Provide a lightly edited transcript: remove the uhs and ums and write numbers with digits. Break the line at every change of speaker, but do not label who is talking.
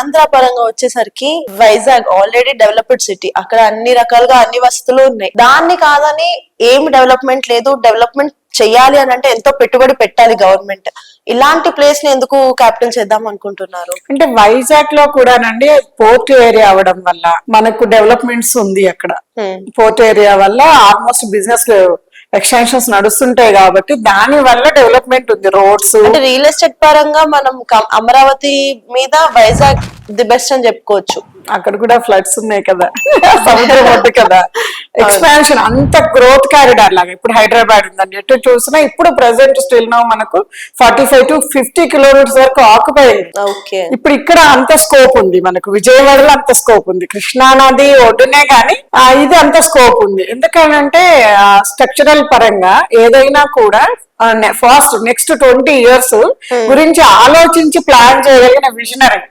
ఆంధ్ర పరంగా వచ్చేసరికి Vizag already developed city, అక్కడ అన్ని రకాలుగా అన్ని వసతులు ఉన్నాయి. దాన్ని కాదని ఏమి డెవలప్మెంట్ లేదు, డెవలప్మెంట్ చెయ్యాలి అని అంటే ఎంతో పెట్టుబడి పెట్టాలి గవర్నమెంట్. ఇలాంటి ప్లేస్ ని ఎందుకు క్యాపిటల్ చేద్దాం అనుకుంటున్నారు?
అంటే వైజాగ్ లో కూడానండి పోర్ట్ ఏరియా అవడం వల్ల మనకు డెవలప్మెంట్స్ ఉంది అక్కడ. పోర్ట్ ఏరియా వల్ల ఆల్మోస్ట్ బిజినెస్ ఎక్స్టెన్షన్స్ నడుస్తుంటాయి కాబట్టి దాని వల్ల డెవలప్మెంట్ ఉంది. రోడ్స్
అంటే రియల్ ఎస్టేట్ పరంగా మనం అమరావతి మీద వైజాగ్ ది బెస్ట్ అని చెప్పుకోవచ్చు.
అక్కడ కూడా ఫ్లడ్స్ ఉన్నాయి కదా, సముద్రం వద్దు కదా, ఎక్స్పాన్షన్ అంత గ్రోత్ కారిడార్ లాగా ఇప్పుడు హైదరాబాద్ ఉందని ఎటు చూసినా ఇప్పుడు ప్రెసెంట్ స్టిల్ నో మనకు 45 to 50 కిలోమీటర్స్ వరకు ఆక్యుపై అయింది. ఇప్పుడు ఇక్కడ అంత స్కోప్ ఉంది మనకు, విజయవాడలో అంత స్కోప్ ఉంది, కృష్ణానది ఒడ్డునే కానీ ఇది అంత స్కోప్ ఉంది. ఎందుకంటే స్ట్రక్చరల్ పరంగా ఏదైనా కూడా ఫాస్ట్ నెక్స్ట్ 20 years గురించి ఆలోచించి ప్లాన్ చేయగలిగిన విజనరీ